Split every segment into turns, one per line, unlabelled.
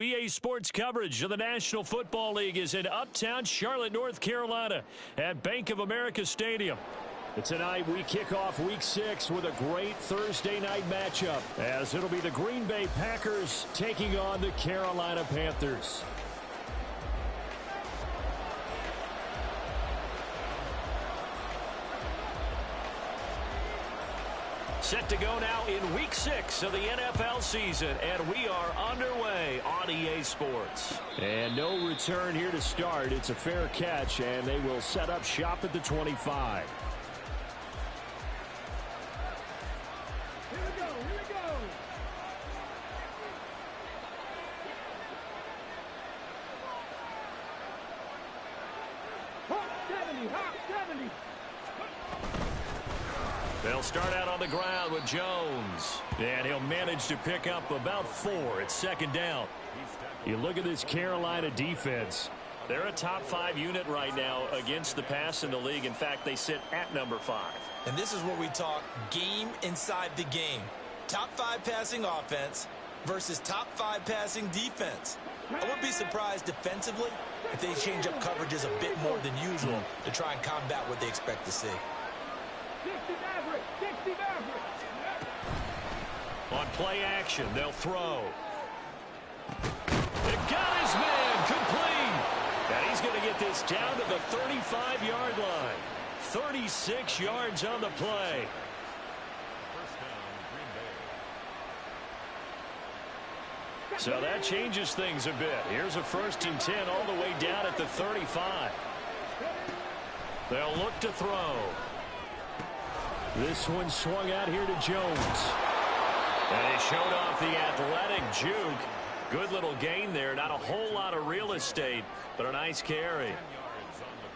EA Sports coverage of the National Football League is in uptown Charlotte, North Carolina at Bank of America Stadium. Tonight we kick off Week 6 with a great Thursday night matchup, as it'll be the Green Bay Packers taking on the Carolina Panthers. Set to go now in Week 6 of the NFL season, and we are underway on EA Sports. And no return here to start. It's a fair catch, and they will set up shop at the 25.
Here we go. Hot 70.
They'll start out on the ground with Jones. And he'll manage to pick up about 4 at second down. You look at this Carolina defense. They're a top 5 unit right now against the pass in the league. In fact, they sit at number 5.
And this is where we talk game inside the game. Top 5 passing offense versus top 5 passing defense. I wouldn't be surprised defensively if they change up coverages a bit more than usual to try and combat what they expect to see.
60 Maverick.
On play action, they'll throw. It got his man complete. And he's going to get this down to the 35-yard line. 36 yards on the play. So that changes things a bit. Here's a 1st and 10 all the way down at the 35. They'll look to throw. This one swung out here to Jones. And he showed off the athletic juke. Good little gain there. Not a whole lot of real estate, but a nice carry.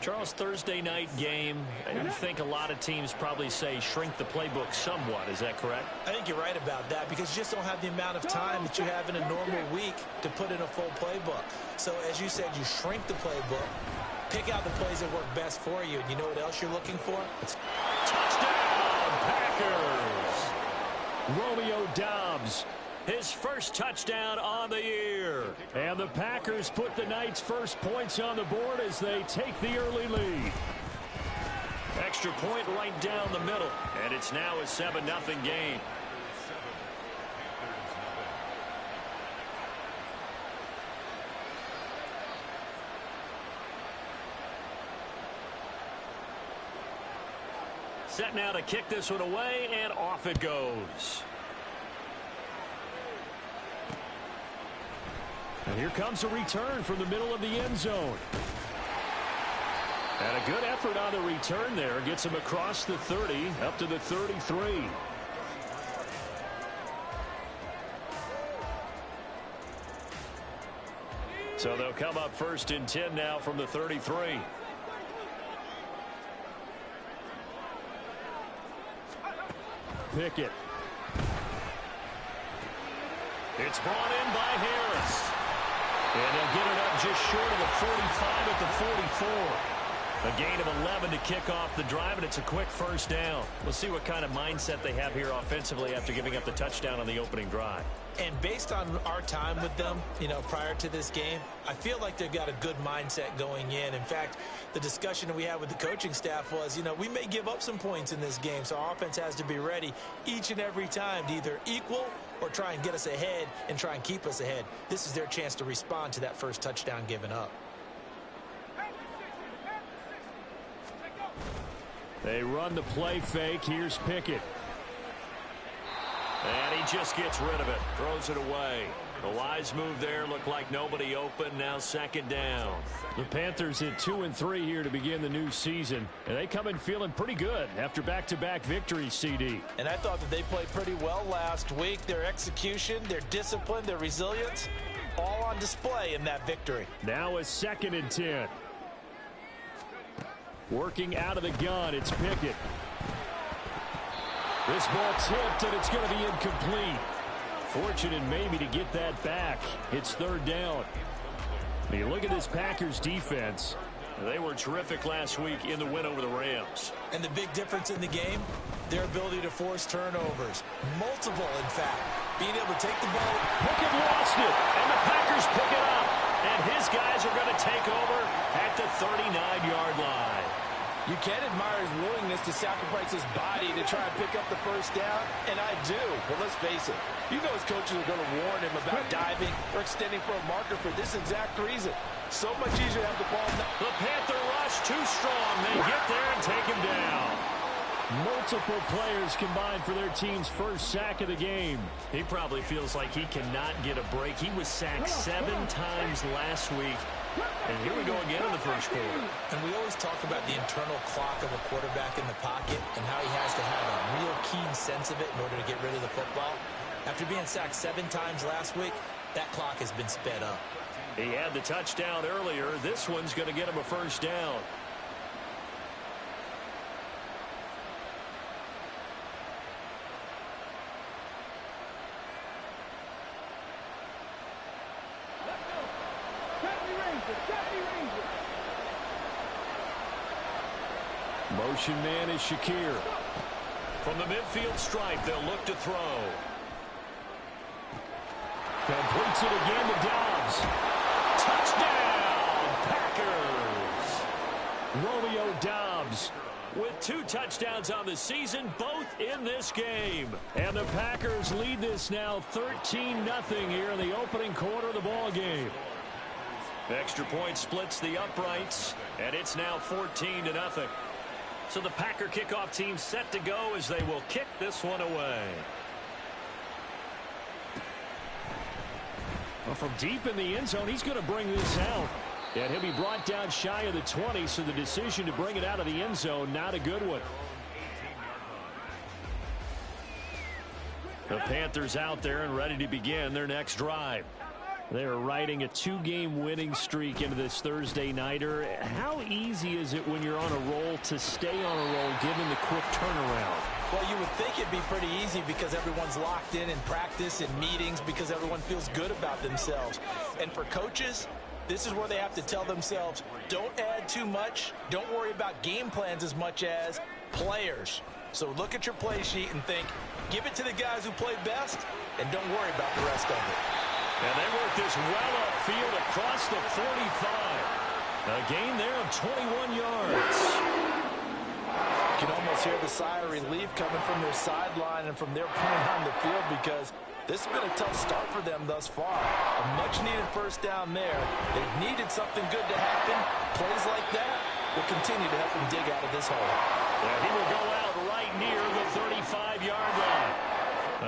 Charles, Thursday night game, I think a lot of teams probably say shrink the playbook somewhat. Is that correct?
I think you're right about that because you just don't have the amount of time that you have in a normal week to put in a full playbook. So as you said, you shrink the playbook, pick out the plays that work best for you, and you know what else you're looking for? It's
touchdown, Packers! Romeo Doubs, his first touchdown on the year. And the Packers put the night's first points on the board as they take the early lead. Extra point right down the middle. And it's now a 7-0 game. Set now to kick this one away, and off it goes. And here comes a return from the middle of the end zone. And a good effort on the return there. Gets him across the 30, up to the 33. So they'll come up 1st and 10 now from the 33. Pickett. It's brought in by Harris. And they'll get it up just short of the 45 at the 44. A gain of 11 to kick off the drive, and it's a quick 1st down. We'll see what kind of mindset they have here offensively after giving up the touchdown on the opening drive.
And based on our time with them, prior to this game, I feel like they've got a good mindset going in. In fact, the discussion that we had with the coaching staff was, we may give up some points in this game, so our offense has to be ready each and every time to either equal or try and get us ahead and try and keep us ahead. This is their chance to respond to that first touchdown given up.
They run the play fake. Here's Pickett. And he just gets rid of it. Throws it away. A wise move there. Looked like nobody open. Now 2nd down. The Panthers at 2-3 here to begin the new season. And they come in feeling pretty good after back-to-back victories, CD.
And I thought that they played pretty well last week. Their execution, their discipline, their resilience, all on display in that victory.
Now a 2nd and 10. Working out of the gun, it's Pickett. This ball tipped, and it's going to be incomplete. Fortunate maybe to get that back. It's 3rd down. When you look at this Packers defense, they were terrific last week in the win over the Rams.
And the big difference in the game, their ability to force turnovers. Multiple, in fact. Being able to take the ball.
Pickett lost it, and the Packers And his guys are going to take over at the 39-yard line.
You can admire his willingness to sacrifice his body to try and pick up the first down, and I do. But let's face it, you know his coaches are going to warn him about diving or extending for a marker for this exact reason. So much easier to have the ball.
The Panther rush too strong. They get there and take him down. Multiple players combined for their team's first sack of the game. He probably feels like he cannot get a break. He was sacked 7 times last week. And here we go again in the first quarter.
And we always talk about the internal clock of a quarterback in the pocket and how he has to have a real keen sense of it in order to get rid of the football. After being sacked 7 times last week, that clock has been sped up.
He had the touchdown earlier. This one's going to get him a first down. Motion man is Shakir. From the midfield stripe, they'll look to throw. Completes it again to Dobbs. Touchdown, Packers! Romeo Dobbs with 2 touchdowns on the season, both in this game. And the Packers lead this now 13-0 here in the opening quarter of the ball game. Extra point splits the uprights, and it's now 14-0. So the Packer kickoff team set to go as they will kick this one away. Well, from deep in the end zone, he's going to bring this out. And he'll be brought down shy of the 20, so the decision to bring it out of the end zone, not a good one. The Panthers out there and ready to begin their next drive. They are riding a 2-game winning streak into this Thursday nighter. How easy is it when you're on a roll to stay on a roll given the quick turnaround?
Well, you would think it'd be pretty easy because everyone's locked in practice and meetings because everyone feels good about themselves. And for coaches, this is where they have to tell themselves, don't add too much. Don't worry about game plans as much as players. So look at your play sheet and think, give it to the guys who play best, and don't worry about the rest of it.
And they work this well upfield across the 45. A gain there of 21 yards.
You can almost hear the sigh of relief coming from their sideline and from their point on the field because this has been a tough start for them thus far. A much-needed first down there. They've needed something good to happen. Plays like that will continue to help them dig out of this hole.
Yeah, he will go out right near the 35-yard line.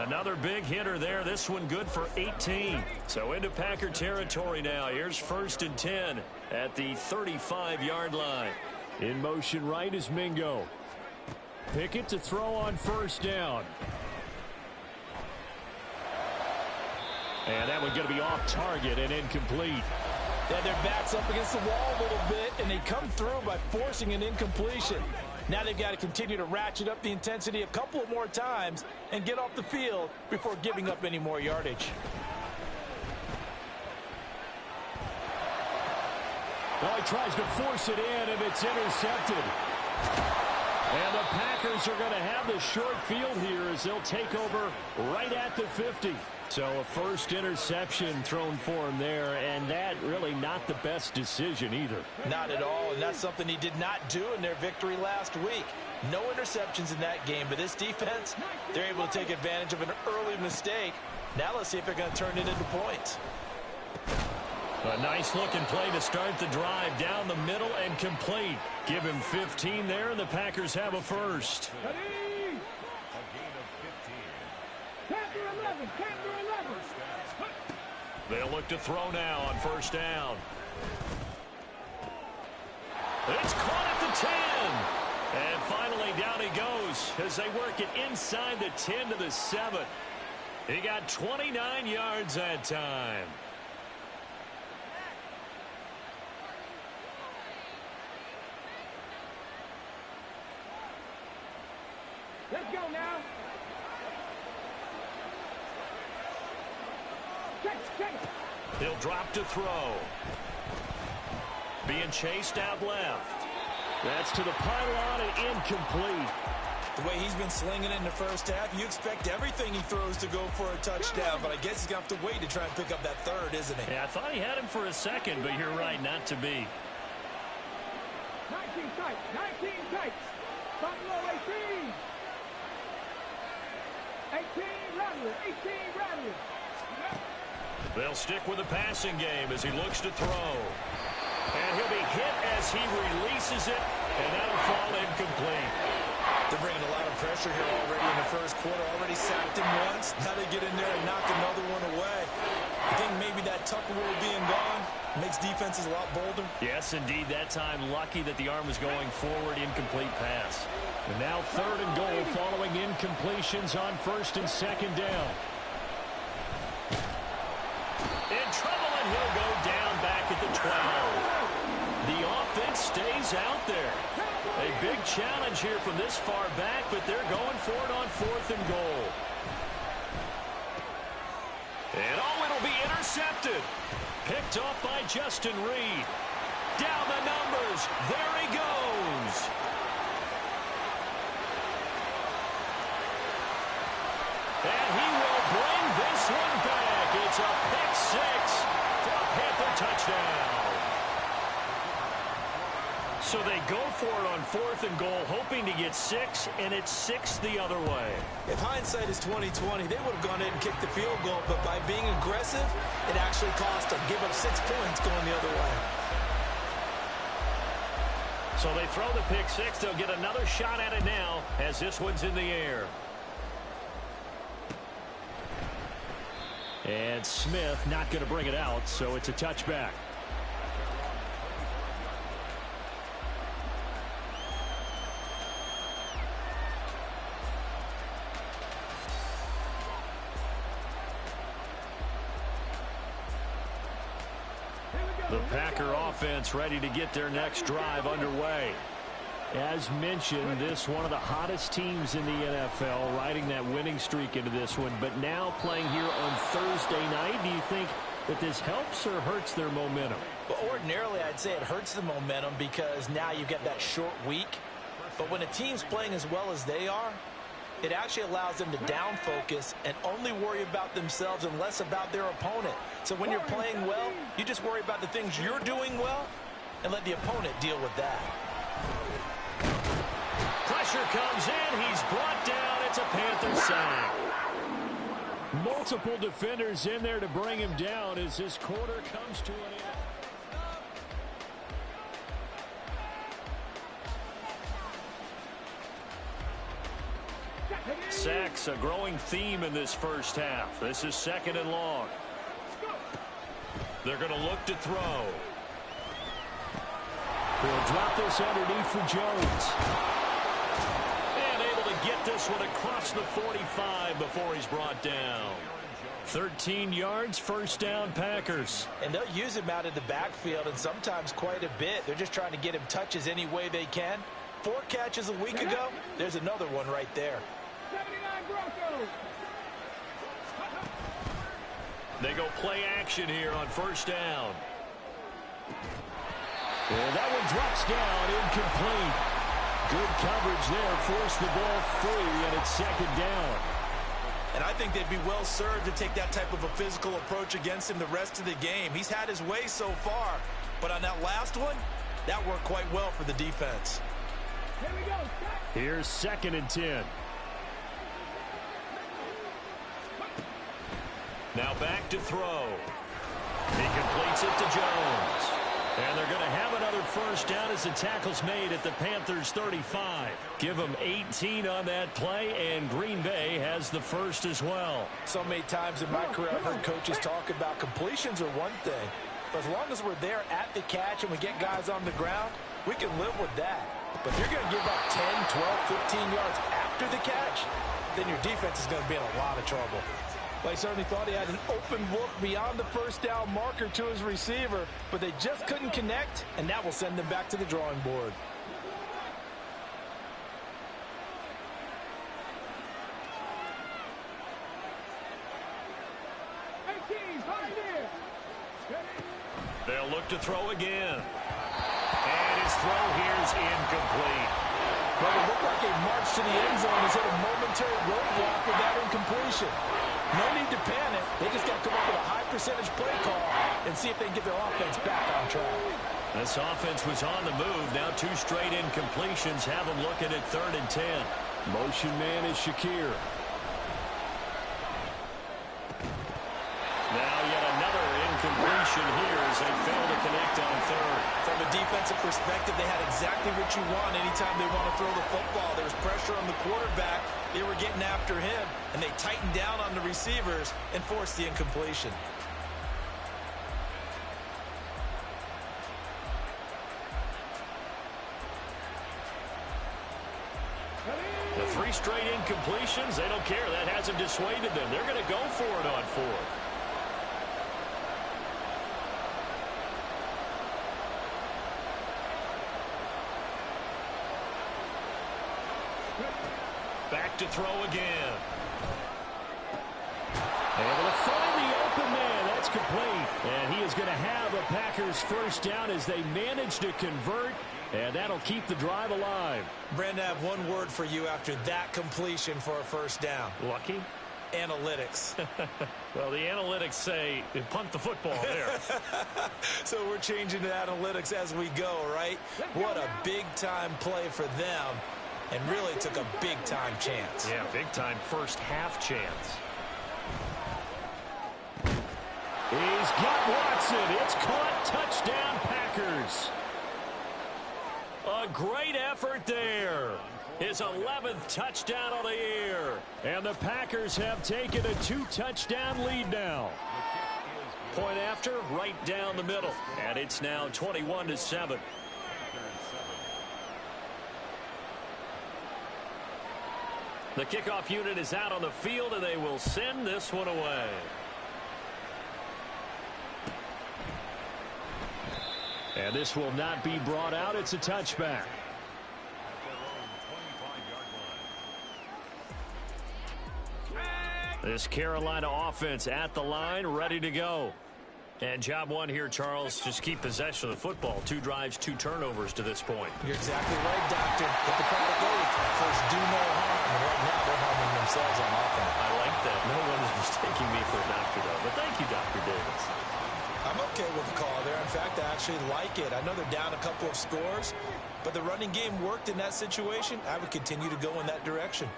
Another big hitter there. This one good for 18. So into Packer territory now. Here's 1st and 10 at the 35-yard line. In motion right is Mingo. Pickett to throw on first down. And that one going to be off target and incomplete.
Yeah, their back's up against the wall a little bit, and they come through by forcing an incompletion. Now they've got to continue to ratchet up the intensity a couple of more times and get off the field before giving up any more yardage.
Well, he tries to force it in, and it's intercepted. And the Packers are going to have the short field here as they'll take over right at the 50. So a first interception thrown for him there, and that really not the best decision either.
Not at all, and that's something he did not do in their victory last week. No interceptions in that game, but this defense, they're able to take advantage of an early mistake. Now let's see if they're going to turn it into points.
A nice-looking play to start the drive down the middle and complete. Give him 15 there, and the Packers have a first. They'll look to throw now on first down. It's caught at the 10. And finally down he goes as they work it inside the 10 to the 7. He got 29 yards that time.
Let's go now.
He'll drop to throw. Being chased out left. That's to the pylon and incomplete.
The way he's been slinging it in the first half, you expect everything he throws to go for a touchdown, but I guess he's going to have to wait to try and pick up that third, isn't he?
Yeah, I thought he had him for a second, but you're right, not to be.
19 tight, 19 tight. Buffalo 18. 18 Rattler, 18 Rattler.
They'll stick with the passing game as he looks to throw. And he'll be hit as he releases it, and that'll fall incomplete.
They're bringing a lot of pressure here already in the first quarter. Already sacked him once. Now they get in there and knock another one away. I think maybe that Tucker rule being gone makes defenses a lot bolder.
Yes, indeed. That time, lucky that the arm was going forward, incomplete pass. And now 3rd and goal following incompletions on 1st and 2nd down. In trouble, and he'll go down back at the 12. The offense stays out there. A big challenge here from this far back, but they're going for it on 4th and goal. And it'll be intercepted. Picked off by Justin Reed. Down the numbers. There he goes. And he will bring this one back. It's a pick 6 for a Panther touchdown. So they go for it on 4th and goal, hoping to get 6, and it's 6 the other way.
If hindsight is 20/20, they would have gone in and kicked the field goal, but by being aggressive, it actually cost them. Give up 6 points going the other way.
So they throw the pick 6. They'll get another shot at it now as this one's in the air. And Smith not going to bring it out, so it's a touchback. The Packer offense ready to get their next drive underway. As mentioned, this one of the hottest teams in the NFL, riding that winning streak into this one, but now playing here on Thursday night. Do you think that this helps or hurts their momentum?
Well, ordinarily, I'd say it hurts the momentum because now you get that short week. But when a team's playing as well as they are, it actually allows them to down focus and only worry about themselves and less about their opponent. So when you're playing well, you just worry about the things you're doing well and let the opponent deal with that.
Pressure comes in. He's brought down. It's a Panther sack. Multiple defenders in there to bring him down as this quarter comes to an end. Sacks, a growing theme in this first half. This is 2nd and long. They're going to look to throw. He'll drop this underneath for Jones. And able to get this one across the 45 before he's brought down. 13 yards, 1st down, Packers.
And they'll use him out of the backfield, and sometimes quite a bit. They're just trying to get him touches any way they can. 4 catches a week ago. There's another one right there.
79 Broncos.
They go play action here on 1st down. And that one drops down, incomplete. Good coverage there, forced the ball free, and it's 2nd down.
And I think they'd be well served to take that type of a physical approach against him the rest of the game. He's had his way so far, but on that last one, that worked quite well for the defense.
Here we go.
Here's 2nd and 10. Now back to throw. He completes it to Jones. And they're going to have another 1st down as the tackle's made at the Panthers' 35. Give them 18 on that play, and Green Bay has the 1st as well.
So many times in my career I've heard coaches talk about completions are one thing, but as long as we're there at the catch and we get guys on the ground, we can live with that. But if you're going to give up 10, 12, 15 yards after the catch, then your defense is going to be in a lot of trouble. Well, he certainly thought he had an open look beyond the 1st down marker to his receiver, but they just couldn't connect, and that will send them back to the drawing board.
They'll look to throw again. And his throw here's incomplete.
Well, it looked like a march to the end zone has hit a momentary roadblock with that incompletion. No need to panic. They just got to come up with a high-percentage play call and see if they can get their offense back on track.
This offense was on the move. Now 2 straight incompletions have them looking at 3rd and 10. Motion man is Shakir. Now yet another incompletion here as they fail to connect on 3rd.
From a defensive perspective, they had exactly what you want anytime they want to throw the football. There was pressure on the quarterback. They were getting after him, and they tightened down on the receivers and forced the incompletion.
The 3 straight incompletions, they don't care. That hasn't dissuaded them. They're going to go for it on 4th. Back to throw again. Able to find the open man. That's complete. And he is going to have a Packers first down as they manage to convert. And that'll keep the drive alive.
Brandon, I have one word for you after that completion for a first down.
Lucky?
Analytics.
Well, the analytics say punt the football there.
So we're changing to analytics as we go, right? What a big-time play for them. And really took a big-time chance.
Yeah, big-time first half chance. He's got Watson. It's caught. Touchdown, Packers. A great effort there. His 11th touchdown of the year. And the Packers have taken a 2-touchdown lead now. Point after, right down the middle. And it's now 21-7. The kickoff unit is out on the field, and they will send this one away. And this will not be brought out. It's a touchback. This Carolina offense at the line, ready to go. And job one here, Charles, just keep possession of the football. 2 drives, 2 turnovers to this point.
You're exactly right, Doctor. Get the crowd to go. First, do no harm. And right now, they're harming themselves on offense.
I like that. No one is mistaking me for a doctor, though. But thank you, Dr. Davis.
I'm okay with the call there. In fact, I actually like it. I know they're down a couple of scores, but the running game worked in that situation. I would continue to go in that direction.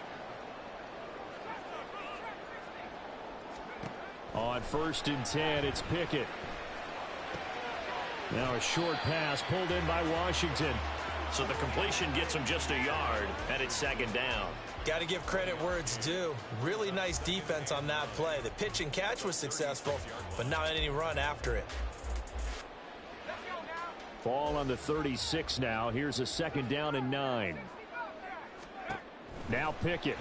On 1st and 10, it's Pickett. Now a short pass pulled in by Washington. So the completion gets him just a yard, and it's 2nd down.
Got to give credit where it's due. Really nice defense on that play. The pitch and catch was successful, but not any run after it.
Ball on the 36 now. Here's a 2nd down and 9. Now Pickett.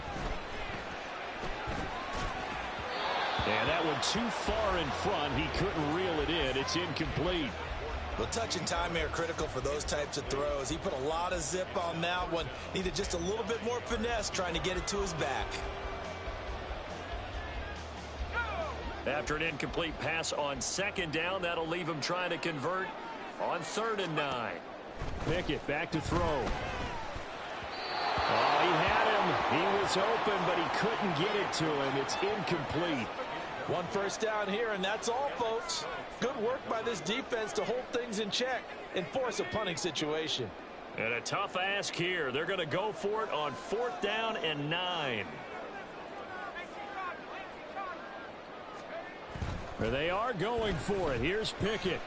And that one too far in front. He couldn't reel it in. It's incomplete.
Well, touch and time are critical for those types of throws. He put a lot of zip on that one. Needed just a little bit more finesse trying to get it to his back.
After an incomplete pass on 2nd down, that'll leave him trying to convert on 3rd and 9. Pickett back to throw. Oh, he had him. He was open, but he couldn't get it to him. It's incomplete.
1 first down here, and that's all, folks. Good work by this defense to hold things in check and force a punting situation.
And a tough ask here. They're going to go for it on 4th down and 9. There they are going for it. Here's Pickett.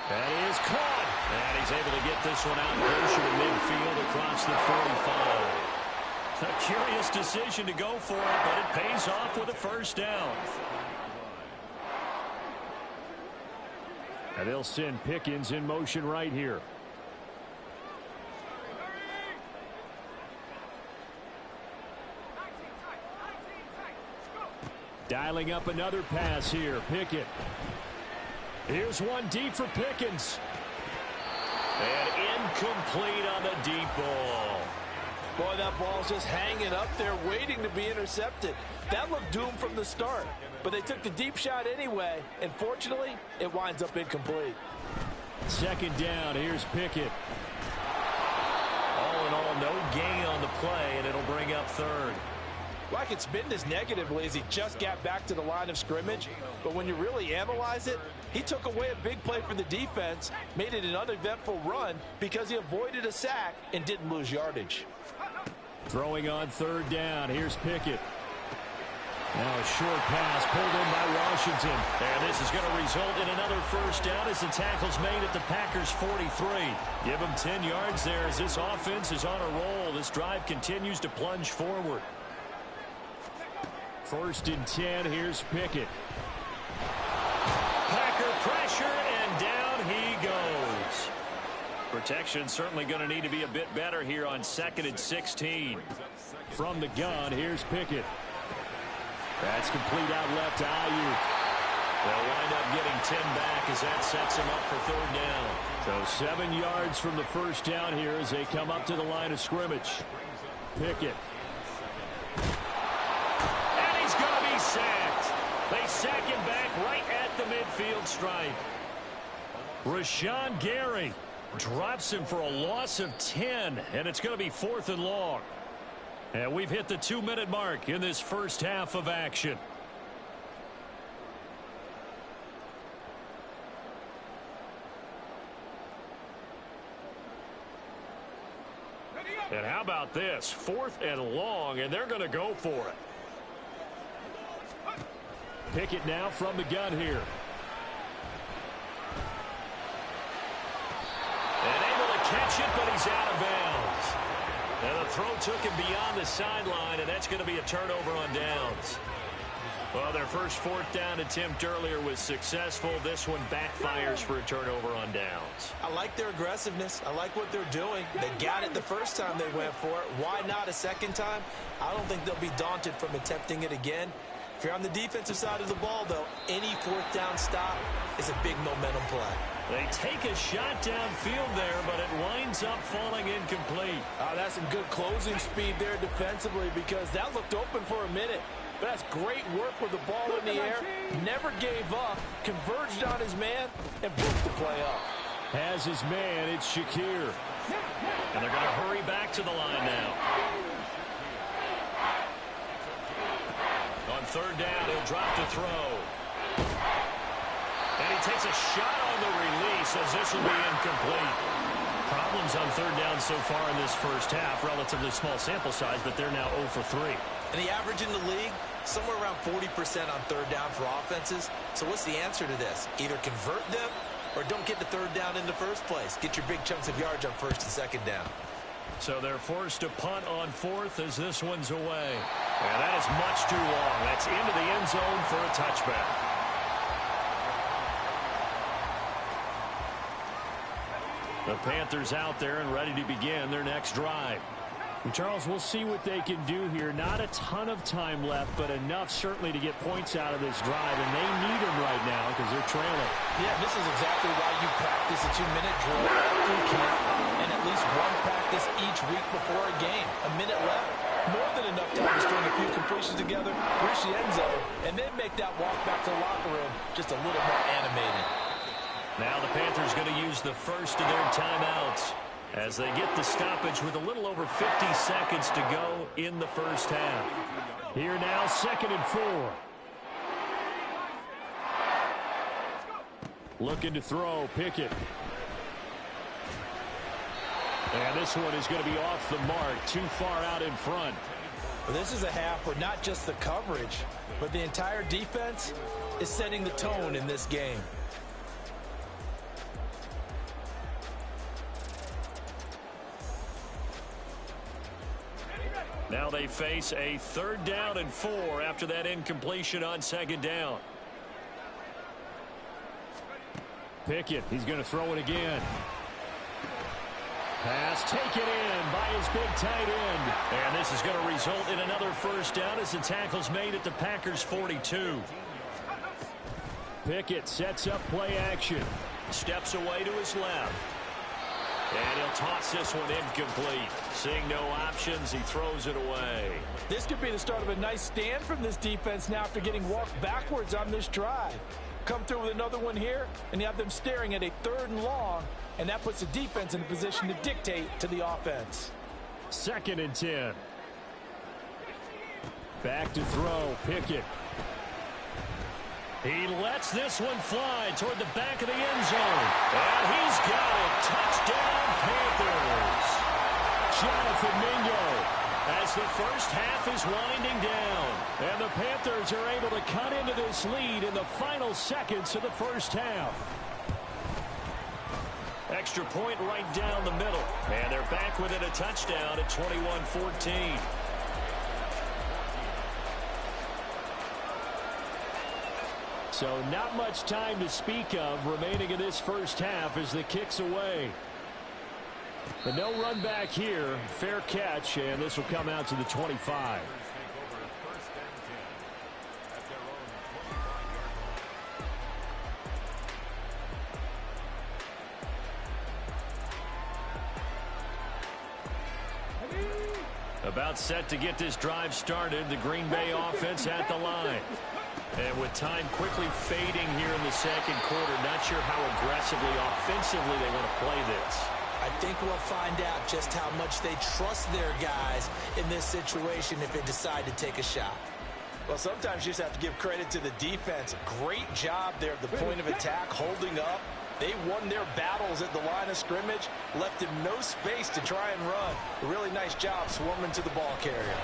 That is caught. And he's able to get this one out closer to midfield across the 45. A curious decision to go for it, but it pays off with a first down. And they'll send Pickens in motion right here. Dialing up another pass here. Pickett. Here's one deep for Pickens. And incomplete on the deep ball.
Boy, that ball's just hanging up there waiting to be intercepted. That looked doomed from the start. But they took the deep shot anyway, and fortunately, it winds up incomplete.
2nd down. Here's Pickett. no gain on the play, and it'll bring up third.
Well, I could spin this negatively as he just got back to the line of scrimmage. But when you really analyze it, he took away a big play for the defense, made it an uneventful run because he avoided a sack and didn't lose yardage.
Throwing on third down. Here's Pickett. Now a short pass pulled in by Washington. And this is going to result in another first down as the tackle's made at the Packers' 43. Give them 10 yards there as this offense is on a roll. This drive continues to plunge forward. First and 10, here's Pickett. Packer pressure, and down he goes. Protection certainly going to need to be a bit better here on 2nd and 16. From the gun, here's Pickett. That's complete out left to Ayuk. They'll wind up getting 10 back as that sets him up for third down. So 7 yards from the first down here as they come up to the line of scrimmage. Pickett. Sacked. They sack him back right at the midfield stripe. Rashawn Gary drops him for a loss of 10, and it's going to be 4th and long. And we've hit the 2-minute mark in this first half of action. And how about this? 4th and long, and they're going to go for it. Pickett now from the gun here. And able to catch it, but he's out of bounds. And the throw took him beyond the sideline, and that's going to be a turnover on downs. Well, their first 4th down attempt earlier was successful. This one backfires for a turnover on downs.
I like their aggressiveness. I like what they're doing. They got it the first time they went for it. Why not a second time? I don't think they'll be daunted from attempting it again. If you're on the defensive side of the ball, though, any 4th down stop is a big momentum play.
They take a shot downfield there, but it winds up falling incomplete.
That's some good closing speed there defensively because that looked open for a minute. But that's great work with the ball in the air. Never gave up, converged on his man, and broke the play up.
Has his man, it's Shakir. And they're going to hurry back to the line now. On third down, he'll drop to throw. And he takes a shot on the release as this will be incomplete. Problems on third down so far in this first half. Relatively small sample size, but they're now 0 for 3.
And the average in the league, somewhere around 40% on third down for offenses. So what's the answer to this? Either convert them or don't get the third down in the first place. Get your big chunks of yards on first and second down.
So they're forced to punt on 4th as this one's away. And that is much too long. That's into the end zone for a touchback. The Panthers out there and ready to begin their next drive. And Charles, we'll see what they can do here. Not a ton of time left, but enough certainly to get points out of this drive. And they need them right now because they're trailing.
Yeah, this is exactly why you practice a 2-minute drill all through camp and at least one practice each week before a game. A minute left, more than enough time to string a few completions together, reach the end zone, and then make that walk back to the locker room just a little more animated.
Now the Panthers going to use the first of their timeouts as they get the stoppage with a little over 50 seconds to go in the first half. Here now, 2nd and 4. Looking to throw, Pickett. And this one is going to be off the mark, too far out in front.
Well, this is a half where not just the coverage, but the entire defense is setting the tone in this game.
Now they face a 3rd down and 4 after that incompletion on 2nd down. Pickett, he's going to throw it again. Pass taken in by his big tight end. And this is going to result in another first down as the tackle's made at the Packers' 42. Pickett sets up play action. Steps away to his left. And he'll toss this one incomplete. Seeing no options, he throws it away.
This could be the start of a nice stand from this defense now after getting walked backwards on this drive. Come through with another one here, and you have them staring at a 3rd and long, and that puts the defense in a position to dictate to the offense.
2nd and 10. Back to throw. Pickett. He lets this one fly toward the back of the end zone. And he's got it. Touchdown, Panthers. Jonathan Mingo, as the first half is winding down. And the Panthers are able to cut into this lead in the final seconds of the first half. Extra point right down the middle. And they're back within a touchdown at 21-14. So not much time to speak of remaining in this first half as the kick's away. But no run back here. Fair catch, and this will come out to the 25. About set to get this drive started. The Green Bay offense at the line. And with time quickly fading here in the second quarter, not sure how aggressively, offensively they want to play this.
I think we'll find out just how much they trust their guys in this situation if they decide to take a shot.
Well, sometimes you just have to give credit to the defense. Great job there at the point of attack, holding up. They won their battles at the line of scrimmage, left him no space to try and run. A really nice job swarming to the ball carrier.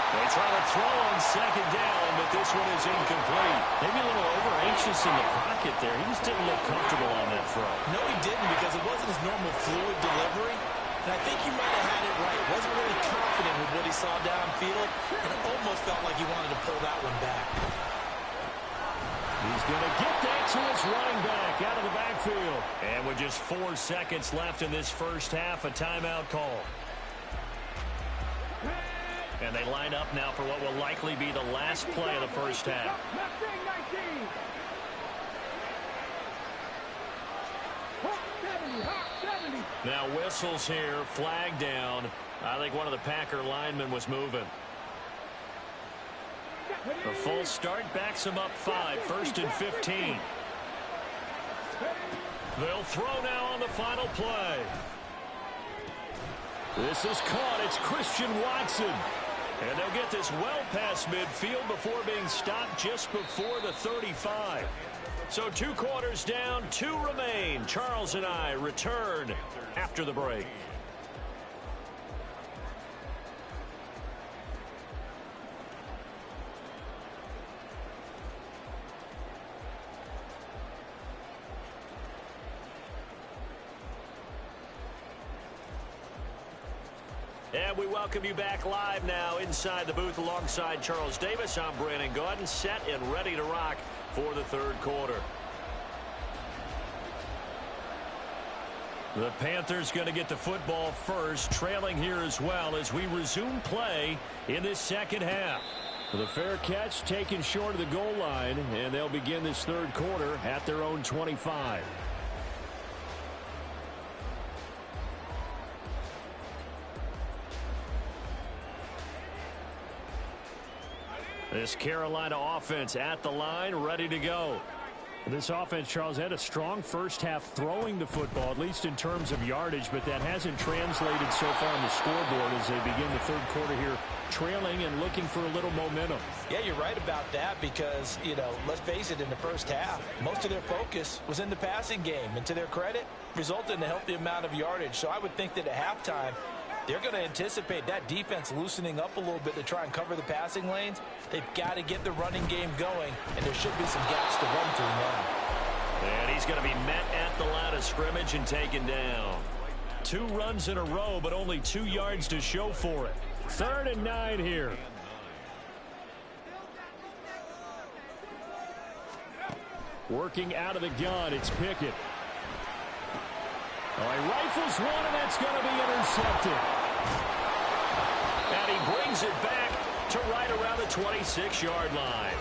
They try to throw on 2nd down, but this one is incomplete. Maybe a little over-anxious in the pocket there. He just didn't look comfortable on that throw.
No, he didn't, because it wasn't his normal fluid delivery. And I think he might have had it right. Wasn't really confident with what he saw downfield, and it almost felt like he wanted to pull that one back.
He's going to get that to his running back out of the backfield. And with just 4 seconds left in this first half, a timeout call. And they line up now for what will likely be the last play of the first half. Now whistles here, flag down. I think one of the Packer linemen was moving. A full start backs him up 5, 1st and 15. They'll throw now on the final play. This is caught. It's Christian Watson. And they'll get this well past midfield before being stopped just before the 35. So 2 quarters down, 2 remain. Charles and I return after the break. And we welcome you back live now inside the booth alongside Charles Davis. I'm Brandon Gaudin, set and ready to rock for the 3rd quarter. The Panthers going to get the football first, trailing here as well as we resume play in this second half. The fair catch taken short of the goal line, and they'll begin this 3rd quarter at their own 25. This Carolina offense at the line, ready to go. This offense, Charles, had a strong first half throwing the football, at least in terms of yardage, but that hasn't translated so far on the scoreboard as they begin the 3rd quarter here, trailing and looking for a little momentum.
Yeah, you're right about that because, let's face it, in the first half, most of their focus was in the passing game. And to their credit, resulted in a healthy amount of yardage. So I would think that at halftime, they're going to anticipate that defense loosening up a little bit to try and cover the passing lanes. They've got to get the running game going, and there should be some gaps to run through now.
And he's going to be met at the line of scrimmage and taken down. 2 runs in a row, but only 2 yards to show for it. 3rd and 9 here. Working out of the gun, it's Pickett. Oh, he rifles one, and that's going to be intercepted. And he brings it back to right around the 26-yard line.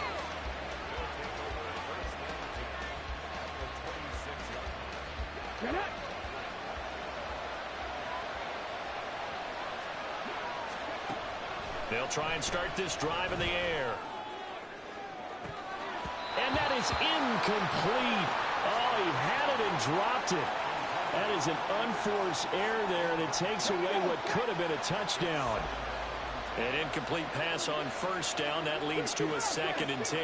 They'll try and start this drive in the air. And that is incomplete. Oh, he had it and dropped it. That is an unforced error there, and it takes away what could have been a touchdown. An incomplete pass on first down. That leads to a 2nd and 10.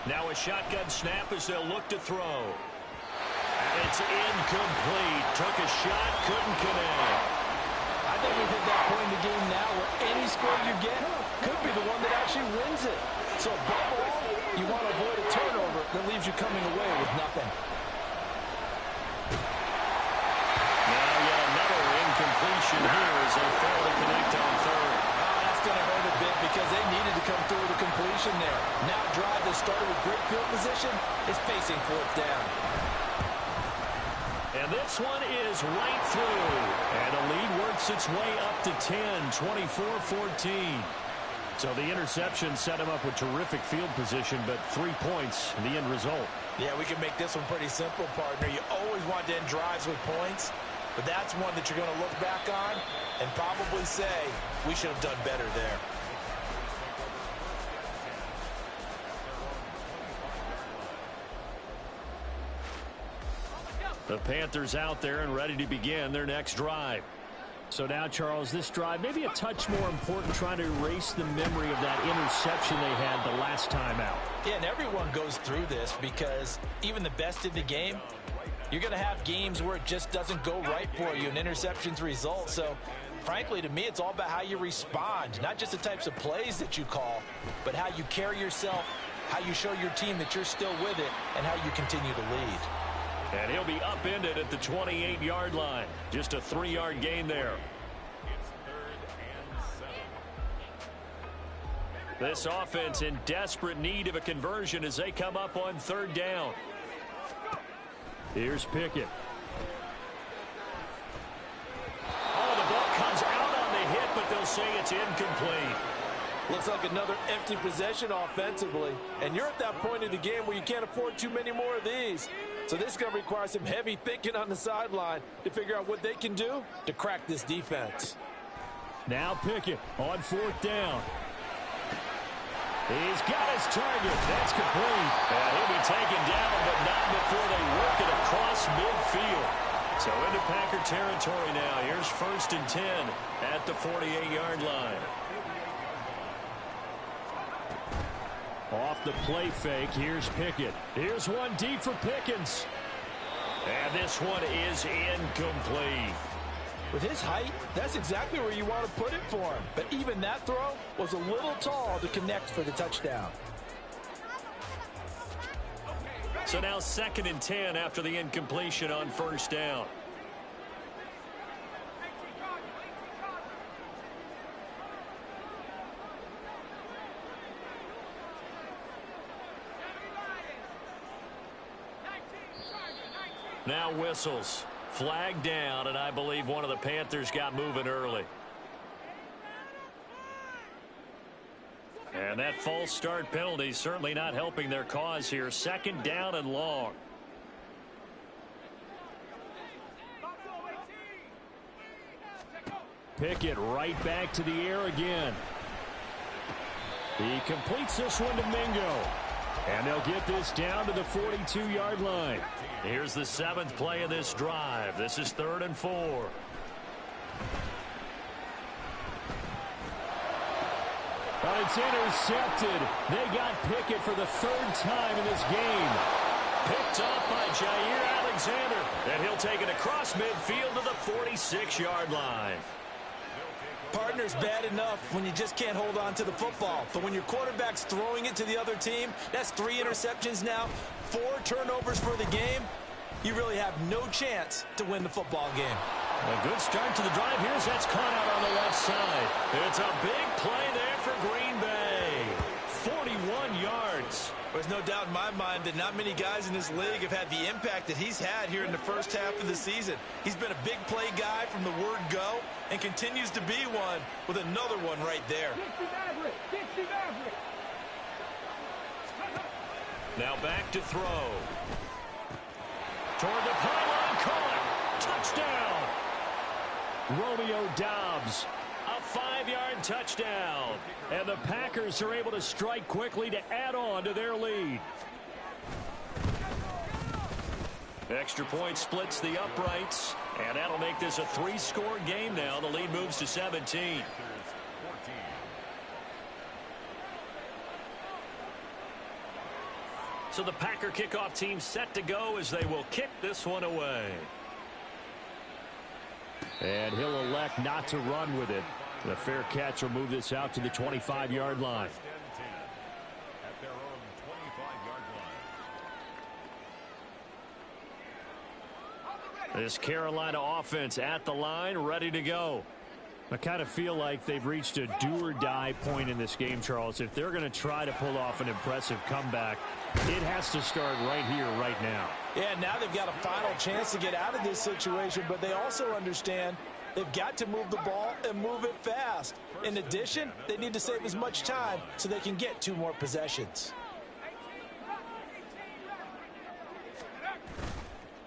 Now a shotgun snap as they'll look to throw. And it's incomplete. Took a shot, couldn't connect.
I think we've hit that point in the game now where any score you get could be the one that actually wins it. So above all, you want to avoid a turnover that leaves you coming away with nothing.
Now yet another incompletion here as they fail to connect on third.
Oh, that's going to hurt a bit because they needed to come through with a completion there. Now drive that started with great field position is facing 4th down.
And this one is right through. And the lead works its way up to 10, 24-14. So the interception set him up with terrific field position, but 3 points in the end result.
Yeah, we can make this one pretty simple, partner. You always want to end drives with points, but that's one that you're going to look back on and probably say, we should have done better there.
The Panthers out there and ready to begin their next drive. So now, Charles, this drive maybe a touch more important, trying to erase the memory of that interception they had the last time out.
Yeah, and everyone goes through this because even the best in the game, you're going to have games where it just doesn't go right for you and interceptions result. So, frankly, to me, it's all about how you respond, not just the types of plays that you call, but how you carry yourself, how you show your team that you're still with it, and how you continue to lead.
And he'll be upended at the 28-yard line. Just a 3-yard gain there. This offense in desperate need of a conversion as they come up on 3rd down. Here's Pickett. Oh, the ball comes out on the hit, but they'll say it's incomplete.
Looks like another empty possession offensively. And you're at that point in the game where you can't afford too many more of these. So this is going to require some heavy thinking on the sideline to figure out what they can do to crack this defense.
Now Pickett on 4th down. He's got his target. That's complete. And he'll be taken down, but not before they work it across midfield. So into Packer territory now. Here's 1st and 10 at the 48-yard line. Off the play fake, here's Pickett. Here's one deep for Pickens. And this one is incomplete.
With his height, that's exactly where you want to put it for him. But even that throw was a little tall to connect for the touchdown.
So now 2nd and 10 after the incompletion on 1st down. Now whistles. Flag down, and I believe one of the Panthers got moving early. And that false start penalty certainly not helping their cause here. 2nd down and long. Pickett right back to the air again. He completes this one to Mingo. And they'll get this down to the 42-yard line. Here's the 7th play of this drive. This is 3rd and 4. But it's intercepted. They got Pickett for the 3rd time in this game. Picked up by Jair Alexander. And he'll take it across midfield to the 46-yard line.
Partner's bad enough when you just can't hold on to the football. But when your quarterback's throwing it to the other team, that's 3 interceptions now, 4 turnovers for the game. You really have no chance to win the football game.
A good start to the drive. Here's that's caught out on the left side. It's a big play there for Green Bay. 41 yards.
There's no doubt in my mind that not many guys in this league have had the impact that he's had here in the first half of the season. He's been a big play guy from the word go and continues to be one with another one right there.
Now back to throw. Toward the pylon, caught. Touchdown. Romeo Doubs. A 5-yard touchdown. And the Packers are able to strike quickly to add on to their lead. Extra point splits the uprights, and that'll make this a 3-score game now. The lead moves to 17. So the Packer kickoff team set to go as they will kick this one away. And he'll elect not to run with it. The fair catch will move this out to the 25-yard line. This Carolina offense at the line, ready to go. I kind of feel like they've reached a do-or-die point in this game, Charles. If they're going to try to pull off an impressive comeback, it has to start right here, right now.
Yeah, now they've got a final chance to get out of this situation, but they also understand they've got to move the ball and move it fast. In addition, they need to save as much time so they can get 2 more possessions.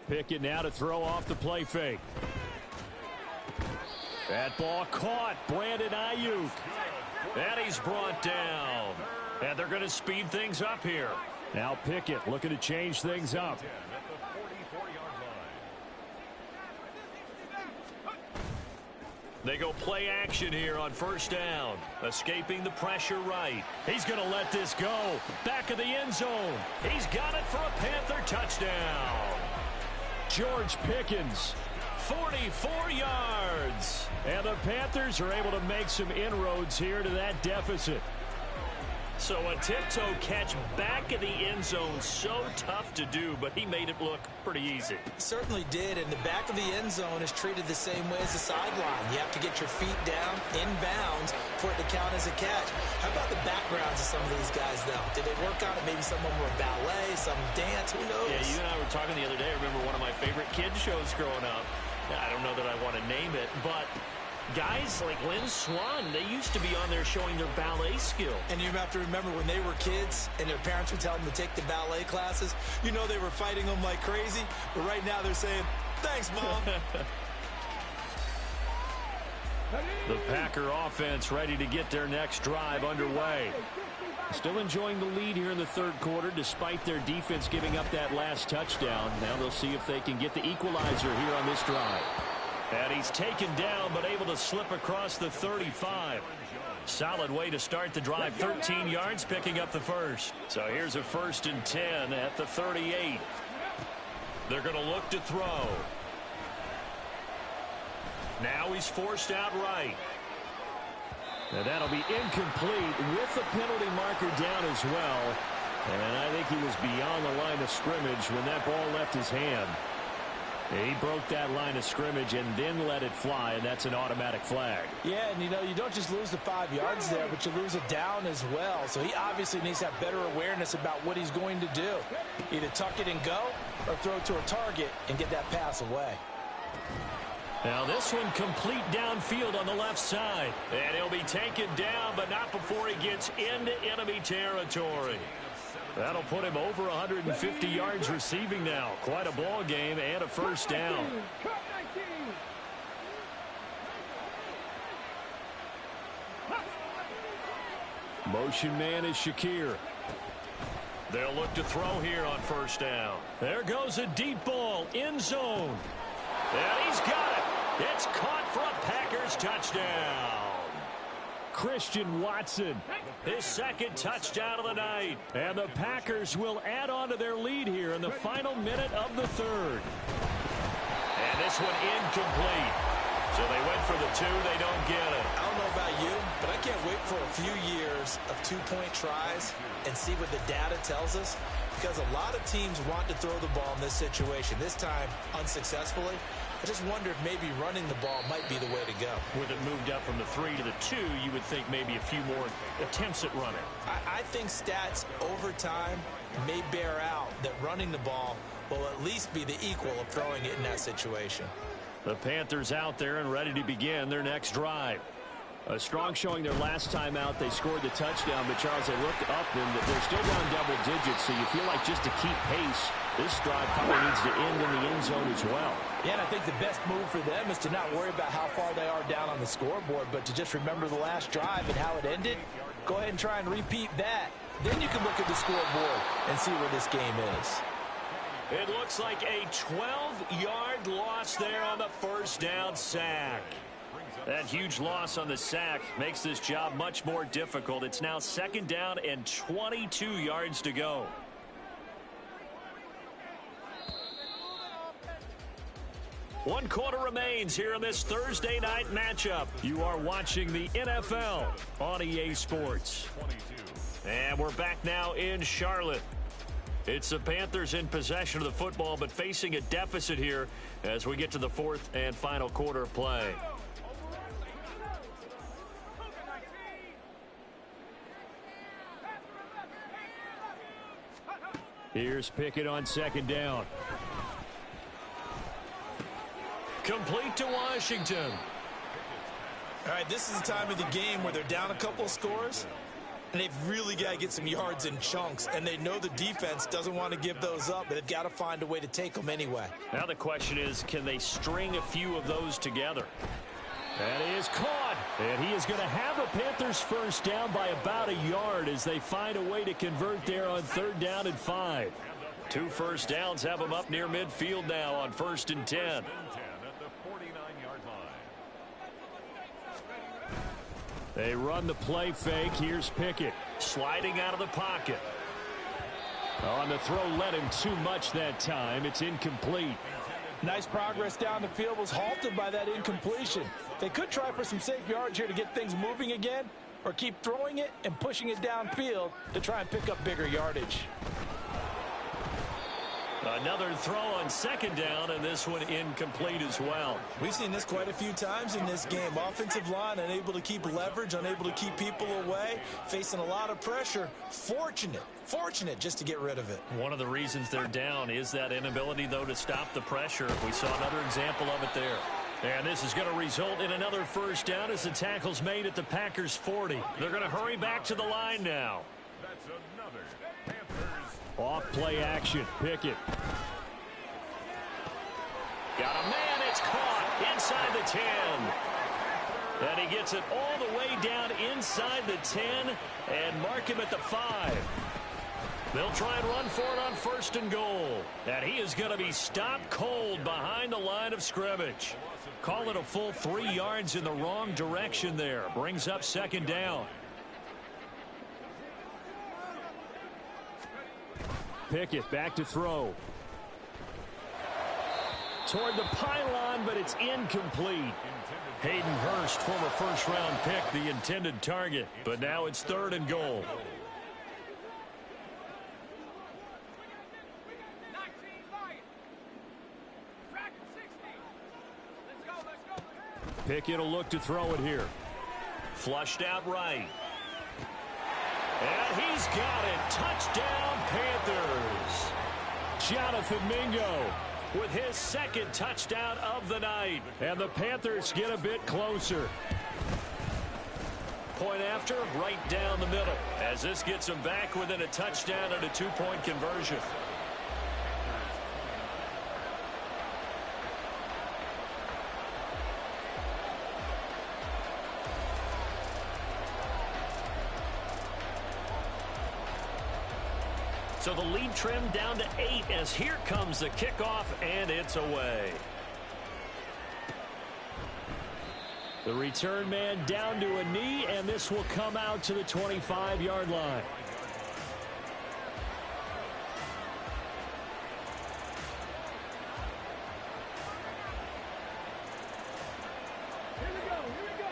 Pickett now to throw off the play fake. That ball caught. Brandon Ayuk. And he's brought down. And they're going to speed things up here. Now Pickett looking to change things up. They go play action here on first down. Escaping the pressure right. He's going to let this go. Back of the end zone. He's got it for a Panther touchdown. George Pickens, 44 yards. And the Panthers are able to make some inroads here to that deficit. So a tiptoe catch back in the end zone, so tough to do, but he made it look pretty easy.
Certainly did, and the back of the end zone is treated the same way as the sideline. You have to get your feet down, inbounds, for it to count as a catch. How about the backgrounds of some of these guys, though? Did they work on it? Maybe some of them were ballet, some dance, who knows?
Yeah, you and I were talking the other day. I remember one of my favorite kids shows growing up. I don't know that I want to name it, but guys like Lynn Swan, they used to be on there showing their ballet skill.
And you have to remember when they were kids and their parents would tell them to take the ballet classes, you know they were fighting them like crazy. But right now they're saying, thanks, Mom.
The Packer offense ready to get their next drive underway. Still enjoying the lead here in the third quarter despite their defense giving up that last touchdown. Now they'll see if they can get the equalizer here on this drive. And he's taken down but able to slip across the 35. Solid way to start the drive. 13 yards, picking up the first. So here's a 1st and 10 at the 38. They're going to look to throw. Now he's forced out right. And that'll be incomplete with the penalty marker down as well. And I think he was beyond the line of scrimmage when that ball left his hand. He broke that line of scrimmage and then let it fly, and that's an automatic flag.
Yeah, and you know, you don't just lose the 5 yards there, but you lose it down as well. So he obviously needs to have better awareness about what he's going to do. Either tuck it and go or throw it to a target and get that pass away.
Now this one complete downfield on the left side. And he'll be taken down, but not before he gets into enemy territory. That'll put him over 150 yards receiving now. Quite a ball game and a first down. Motion man is Shakir. They'll look to throw here on first down. There goes a deep ball, end zone. And he's got it. It's caught for a Packers touchdown. Christian Watson, his second touchdown of the night. And the Packers will add on to their lead here in the final minute of the third. And this one incomplete. So they went for the 2. They don't get it.
I don't know about you, but I can't wait for a few years of 2-point tries and see what the data tells us. Because a lot of teams want to throw the ball in this situation. This time, unsuccessfully. I just wonder if maybe running the ball might be the way to go.
With it moved up from the 3 to the 2, you would think maybe a few more attempts at running.
I think stats over time may bear out that running the ball will at least be the equal of throwing it in that situation.
The Panthers out there and ready to begin their next drive. A strong showing their last time out. They scored the touchdown, but Charles, they looked up and they're still down double digits, so you feel like just to keep pace, this drive probably needs to end in the end zone as well.
Yeah, and I think the best move for them is to not worry about how far they are down on the scoreboard, but to just remember the last drive and how it ended. Go ahead and try and repeat that. Then you can look at the scoreboard and see where this game is.
It looks like a 12-yard loss there on the first down sack. That huge loss on the sack makes this job much more difficult. It's now 2nd down and 22 yards to go. One quarter remains here in this Thursday night matchup. You are watching the NFL on EA Sports. And we're back now in Charlotte. It's the Panthers in possession of the football, but facing a deficit here as we get to the 4th and final quarter of play. Here's Pickett on 2nd down. Complete to Washington.
All right, this is the time of the game where they're down a couple of scores, and they've really got to get some yards in chunks, and they know the defense doesn't want to give those up, but they've got to find a way to take them anyway.
Now the question is, can they string a few of those together? That is caught, and he is going to have a Panthers first down by about a yard as they find a way to convert there on 3rd down and 5. 2 first downs have them up near midfield now on 1st and 10. They run the play fake. Here's Pickett sliding out of the pocket. On the throw, led him too much that time. It's incomplete.
Nice progress down the field, was halted by that incompletion. They could try for some safe yards here to get things moving again, or keep throwing it and pushing it downfield to try and pick up bigger yardage.
Another throw on 2nd down, and this one incomplete as well.
We've seen this quite a few times in this game. Offensive line unable to keep leverage, unable to keep people away, facing a lot of pressure. Fortunate just to get rid of it.
One of the reasons they're down is that inability, though, to stop the pressure. We saw another example of it there. And this is going to result in another first down as the tackle's made at the Packers 40. They're going to hurry back to the line now.
That's another Panthers.
Off play action. Pickett. Got a man. It's caught inside the 10. And he gets it all the way down inside the 10 and mark him at the 5. They'll try and run for it on 1st and goal. And he is going to be stopped cold behind the line of scrimmage. Call it a full 3 yards in the wrong direction there. Brings up 2nd down. Pickett back to throw. Toward the pylon, but it's incomplete. Hayden Hurst, former first-round pick, the intended target. But now it's 3rd and goal. Pickett will look to throw it here. Flushed out right. And he's got it. Touchdown, Panthers. Jonathan Mingo with his 2nd touchdown of the night. And the Panthers get a bit closer. Point after, right down the middle. As this gets them back within a touchdown and a 2-point conversion. So the lead trimmed down to 8 as here comes the kickoff, and it's away. The return man down to a knee, and this will come out to the 25-yard line.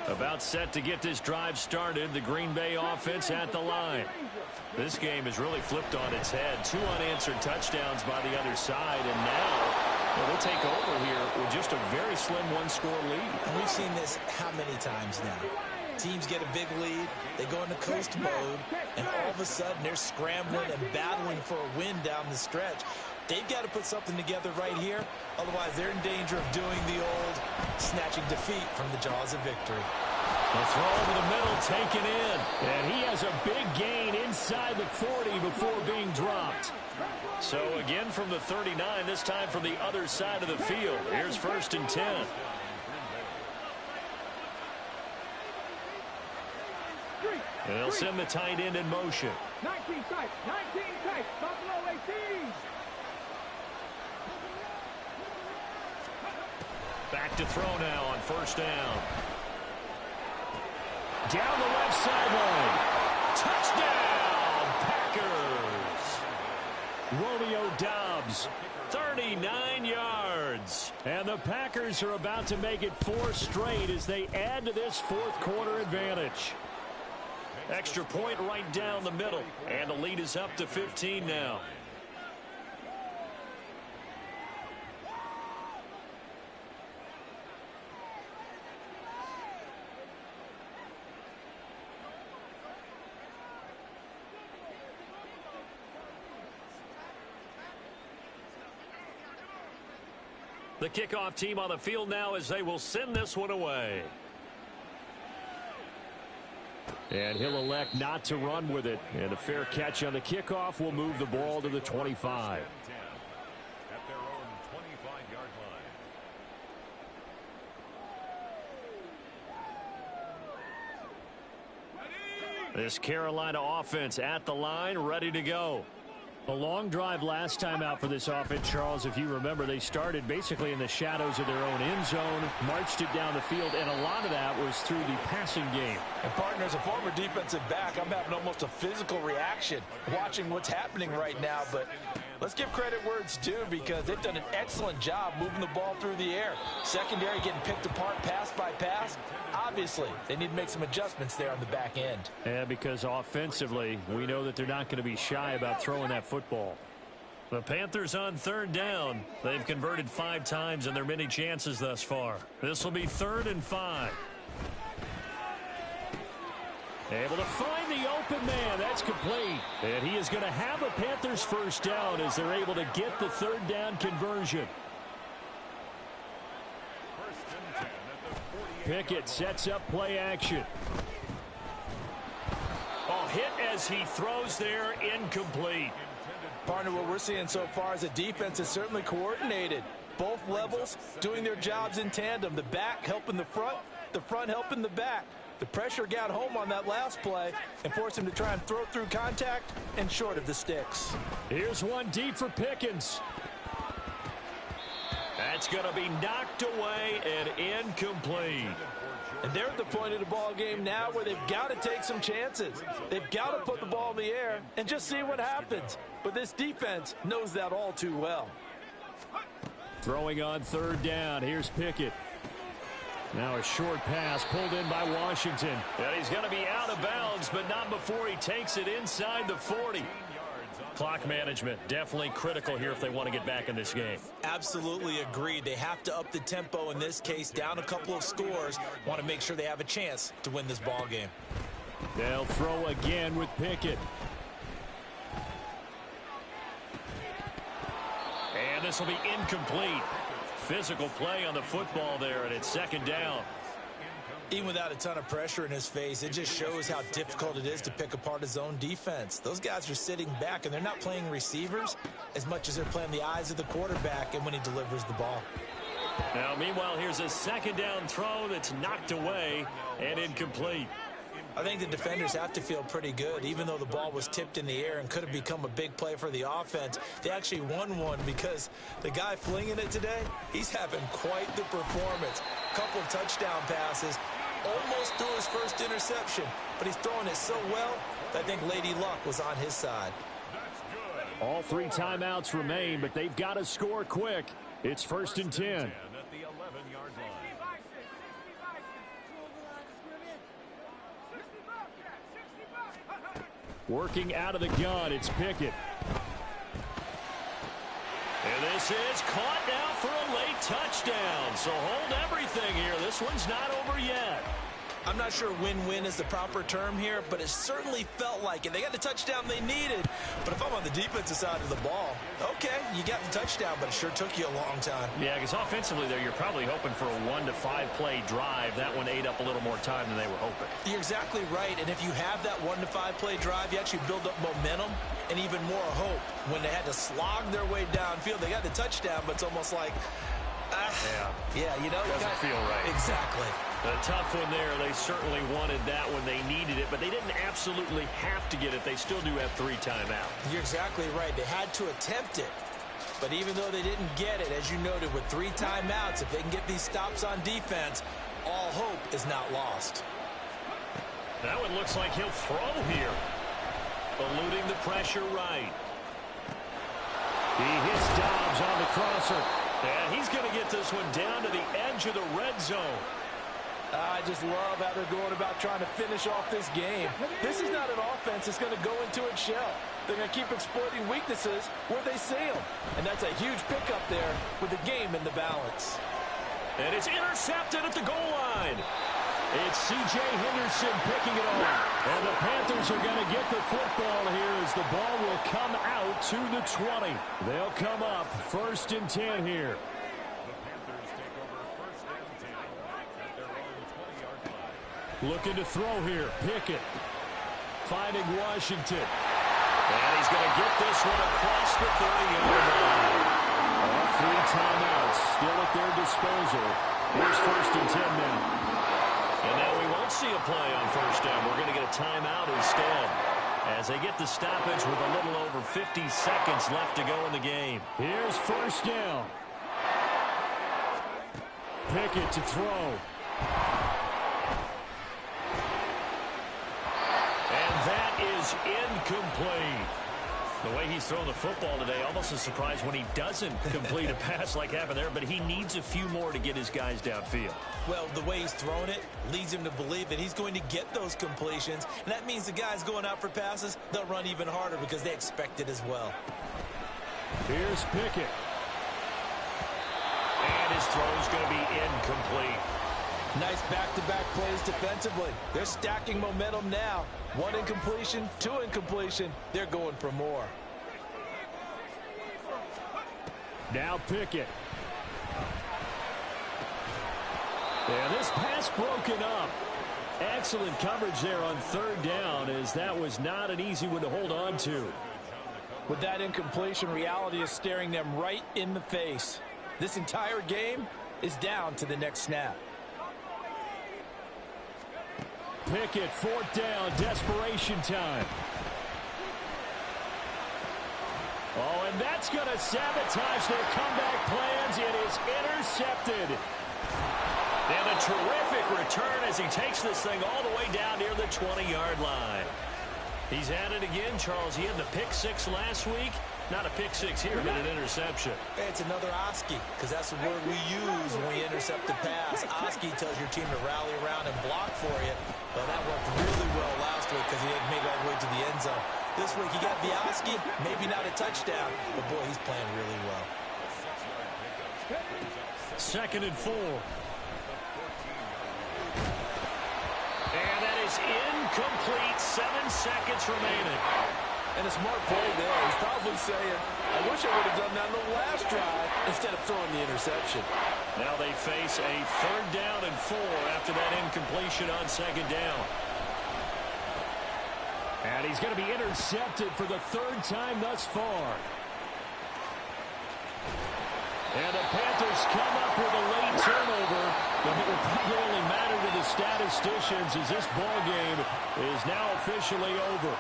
About set to get this drive started, the Green Bay offense at the line. This game has really flipped on its head. 2 unanswered touchdowns by the other side, and now they'll take over here with just a very slim 1-score lead.
And we've seen this how many times now? Teams get a big lead, they go into coast mode, and all of a sudden they're scrambling and battling for a win down the stretch. They've got to put something together right here, otherwise they're in danger of doing the old snatching defeat from the jaws of victory.
The throw over the middle taken in, and he has a big gain inside the 40 before being dropped. So again from the 39, this time from the other side of the field. Here's 1st and 10. And they'll send the tight end in motion.
19 tight, Buffalo 18.
Back to throw now on first down. Down the left sideline. Touchdown, Packers. Romeo Doubs, 39 yards. And the Packers are about to make it 4 straight as they add to this fourth quarter advantage. Extra point right down the middle. And the lead is up to 15 now. The kickoff team on the field now as they will send this one away. And he'll elect not to run with it. And a fair catch on the kickoff will move the ball to the 25.
At their own 25-yard line.
This Carolina offense at the line, ready to go. A long drive last time out for this offense, Charles. If you remember, they started basically in the shadows of their own end zone, marched it down the field, and a lot of that was through the passing game.
And, partner, as a former defensive back, I'm having almost a physical reaction watching what's happening right now. But let's give credit where it's due because they've done an excellent job moving the ball through the air. Secondary getting picked apart pass by pass. Obviously, they need to make some adjustments there on the back end.
Yeah, because offensively, we know that they're not going to be shy about throwing that football. The Panthers on third down. They've converted 5 times in their many chances thus far. This will be 3rd and 5. Able to find the open man. That's complete. And he is going to have a Panthers first down as they're able to get the 3rd down conversion. Pickett sets up play action. Oh, hit as he throws there, incomplete.
Partner, what we're seeing so far is a defense is certainly coordinated. Both levels doing their jobs in tandem. The back helping the front helping the back. The pressure got home on that last play and forced him to try and throw through contact and short of the sticks.
Here's one deep for Pickens. That's going to be knocked away and incomplete.
And they're at the point of the ball game now where they've got to take some chances. They've got to put the ball in the air and just see what happens. But this defense knows that all too well.
Throwing on 3rd down. Here's Pickett. Now a short pass pulled in by Washington. And he's going to be out of bounds, but not before he takes it inside the 40. Clock management definitely critical here if they want to get back in this game.
Absolutely agreed. They have to up the tempo in this case, down a couple of scores. Want to make sure they have a chance to win this ball game.
They'll throw again with Pickett. And this will be incomplete. Physical play on the football there, and it's 2nd down.
Even without a ton of pressure in his face, it just shows how difficult it is to pick apart his own defense. Those guys are sitting back, and they're not playing receivers as much as they're playing the eyes of the quarterback and when he delivers the ball.
Now, meanwhile, here's a 2nd down throw that's knocked away and incomplete.
I think the defenders have to feel pretty good. Even though the ball was tipped in the air and could have become a big play for the offense, they actually won one because the guy flinging it today, he's having quite the performance. Couple of touchdown passes, almost threw his first interception, but he's throwing it so well that I think Lady Luck was on his side.
All 3 timeouts remain, but they've got to score quick. It's 1st and 10.
At the 11-yard line.
Working out of the gun, it's Pickett. And this is caught now for a late touchdown. So hold everything here. This one's not over yet.
I'm not sure win-win is the proper term here, but it certainly felt like it. They got the touchdown they needed, but if I'm on the defensive side of the ball, okay, you got the touchdown, but it sure took you a long time.
Yeah, because offensively there, you're probably hoping for a 1 to 5 play drive. That one ate up a little more time than they were hoping.
You're exactly right, and if you have that 1 to 5 play drive, you actually build up momentum and even more hope. When they had to slog their way downfield, they got the touchdown, but it's almost like, yeah, you know,
doesn't feel right.
Exactly.
A tough one there. They certainly wanted that when they needed it, but they didn't absolutely have to get it. They still do have 3 timeouts.
You're exactly right. They had to attempt it, But even though they didn't get it, as you noted, with 3 timeouts, if they can get these stops on defense, all hope is not lost.
That one looks like he'll throw here. Eluding the pressure right. He hits Dobbs on the crosser. And he's going to get this one down to the edge of the red zone.
I just love how they're going about trying to finish off this game. This is not an offense that's going to go into its shell. They're going to keep exploiting weaknesses where they see them. And that's a huge pickup there with the game in the balance.
And it's intercepted at the goal line. It's C.J. Henderson picking it off. And the Panthers are going to get the football here as the ball will come out to the 20. They'll come up 1st and 10 here. Looking to throw here. Pickett finding Washington. And he's going to get this one across the 30-yard line. All 3 timeouts still at their disposal. Here's 1st and 10 now. And now we won't see a play on 1st down. We're going to get a timeout instead as they get the stoppage with a little over 50 seconds left to go in the game. Here's 1st down. Pickett to throw. That is incomplete. The way he's thrown the football today, almost a surprise when he doesn't complete a pass like happened there, but he needs a few more to get his guys downfield.
Well, the way he's thrown it leads him to believe that he's going to get those completions, and that means the guys going out for passes, they'll run even harder because they expect it as well.
Here's Pickett. And his throw's going to be incomplete.
Nice back-to-back plays defensively. They're stacking momentum now. 1 incompletion, 2 incompletion. They're going for more.
Now Pickett. And this pass broken up. Excellent coverage there on 3rd down, as that was not an easy one to hold on to.
With that incompletion, reality is staring them right in the face. This entire game is down to the next snap.
Pickett, 4th down, desperation time. Oh, and that's going to sabotage their comeback plans. It is intercepted. And a terrific return as he takes this thing all the way down near the 20-yard line. He's at it again, Charles. He had the pick 6 last week. Not a pick 6 here, but an interception.
It's another Oski, because that's the word we use when we intercept the pass. Oski tells your team to rally around and block for you. Well, that worked really well last week because he had made it all the way to the end zone. This week he got the Oski, maybe not a touchdown, but boy, he's playing really well.
2nd and 4. And that is incomplete. 7 seconds remaining.
And a smart play there. He's probably saying, I wish I would have done that on the last drive instead of throwing the interception.
Now they face a 3rd down and 4 after that incompletion on 2nd down. And he's going to be intercepted for the 3rd time thus far. And the Panthers come up with a late turnover, but it will probably only matter to the statisticians as this ball game is now officially over.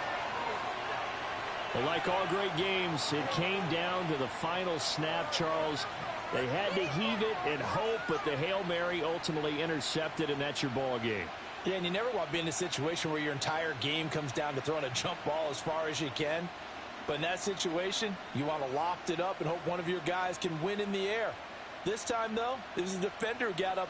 Well, like all great games, it came down to the final snap, Charles. They had to heave it and hope, but the Hail Mary ultimately intercepted, and that's your ball game.
Yeah, and you never want to be in a situation where your entire game comes down to throwing a jump ball as far as you can. But in that situation, you want to loft it up and hope one of your guys can win in the air. This time, though, it was the defender who got up.